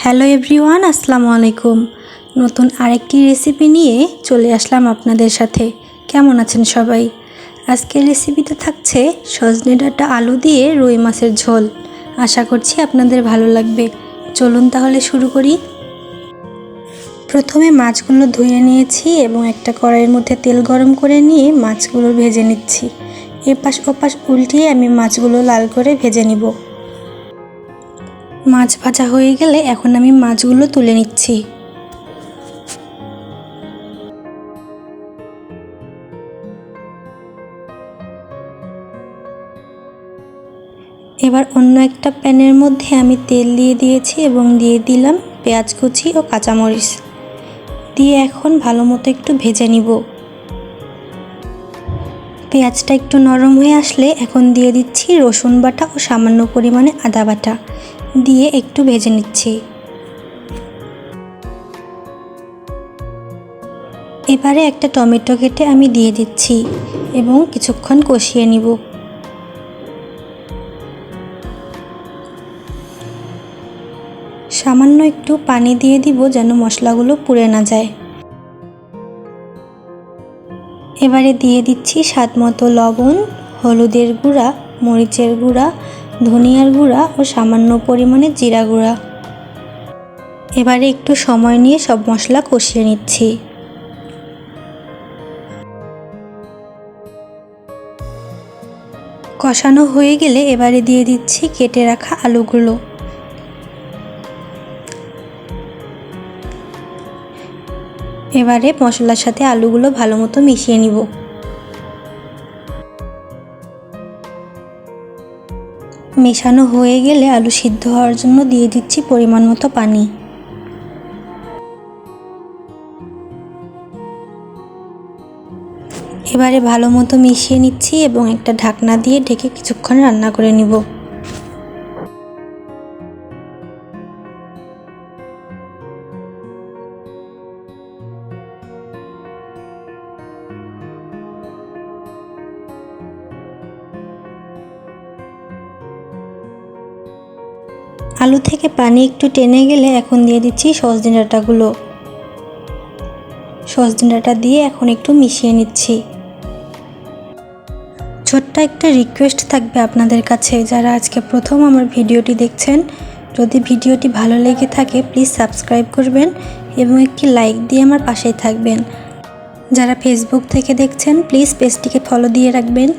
Hello everyone, আসসালামু আলাইকুম। নতুন আরেকটি রেসিপি নিয়ে চলে আসলাম আপনাদের সাথে। কেমন আছেন সবাই? আজকের রেসিপিতে থাকছে সজনে ডাঁটা আলু দিয়ে রুই মাছের ঝোল। আশা করছি আপনাদের ভালো লাগবে। চলুন তাহলে শুরু করি। প্রথমে মাছগুলো ধুয়ে নিয়েছি এবং একটা কড়াইয়ের মধ্যে তেল গরম করে নিয়ে মাছগুলো ভেজে নিচ্ছি। এপাশ ওপাশ উল্টিয়ে আমি মাছগুলো লাল করে ভেজে নিব। মাছ ভাজা হয়ে গেলে এখন আমি মাছগুলো তুলে নিচ্ছি। এবার অন্য একটা প্যানের মধ্যে আমি তেল দিয়ে দিয়েছি এবং দিয়ে দিলাম পেঁয়াজ কুচি ও কাঁচামরিচ দিয়ে এখন ভালো মতো একটু ভেজে নিব। পেঁয়াজটা একটু নরম হয়ে আসলে এখন দিয়ে দিচ্ছি রসুন বাটা ও সামান্য পরিমাণে আদা বাটা দিয়ে একটু ভেজে নিচ্ছি। এবারে একটা টমেটো কেটে আমি দিয়ে দিচ্ছি এবং কিছুক্ষণ কষিয়ে নিব। সামান্য একটু পানি দিয়ে দিব যেন মশলাগুলো পুড়ে না যায়। এবারে দিয়ে দিচ্ছি স্বাদ মতো লবণ, হলুদের গুঁড়া, মরিচের গুঁড়া, ধনিয়ার গুঁড়া ও সামান্য পরিমাণে জিরা গুঁড়া। এবারে একটু সময় নিয়ে সব মশলা কষিয়ে নিচ্ছি। কষানো হয়ে গেলে এবারে দিয়ে দিচ্ছি কেটে রাখা আলুগুলো। এবারে মশলার সাথে আলুগুলো ভালো মতো মিশিয়ে নিব। মেশানো হয়ে গেলে আলু সিদ্ধ হওয়ার জন্য দিয়ে দিচ্ছি পরিমাণ মতো পানি। এবারে ভালো মতো মিশিয়ে নিচ্ছি এবং একটা ঢাকনা দিয়ে ঢেকে কিছুক্ষণ রান্না করে নিব। আলু থেকে পানি একটু টেনে গেলে এখন দিয়ে দিচ্ছি সজনে ডাঁটাগুলো। সজনে ডাঁটা দিয়ে এখন একটু মিশিয়ে নিচ্ছি। ছোট্ট একটা রিকোয়েস্ট থাকবে আপনাদের কাছে, যারা আজকে প্রথম আমার ভিডিওটি দেখছেন, যদি ভিডিওটি ভালো লেগে থাকে প্লিজ সাবস্ক্রাইব করবেন এবং একটি লাইক দিয়ে আমার পাশেই থাকবেন। যারা ফেসবুক থেকে দেখছেন প্লিজ পেজটিকে ফলো দিয়ে রাখবেন।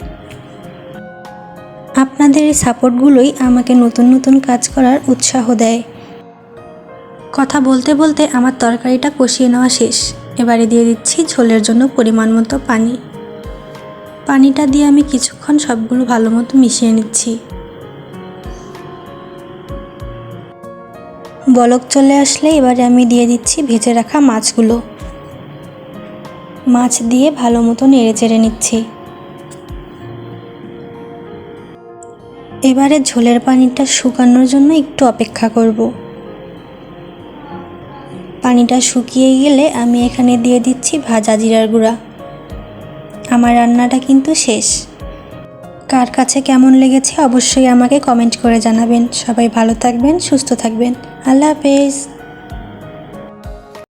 আপনাদের এই সাপোর্টগুলোই আমাকে নতুন নতুন কাজ করার উৎসাহ দেয়। কথা বলতে বলতে আমার তরকারিটা কষিয়ে নেওয়া শেষ। এবারে দিয়ে দিচ্ছি ঝোলের জন্য পরিমাণ মতো পানি। পানিটা দিয়ে আমি কিছুক্ষণ সবগুলো ভালো মতো মিশিয়ে নিচ্ছি। বলক চলে আসলে এবারে আমি দিয়ে দিচ্ছি ভেজে রাখা মাছগুলো। মাছ দিয়ে ভালো মতো নেড়ে চেড়ে নিচ্ছি। এবারে ঝোলের পানিটা শুকানোর জন্য একটু অপেক্ষা করব। পানিটা শুকিয়ে গেলে আমি এখানে দিয়ে দিচ্ছি ভাজা জিরার গুঁড়া। আমার রান্নাটা কিন্তু শেষ। কার কাছে কেমন লেগেছে অবশ্যই আমাকে কমেন্ট করে জানাবেন। সবাই ভালো থাকবেন, সুস্থ থাকবেন। আল্লাহ হাফেজ।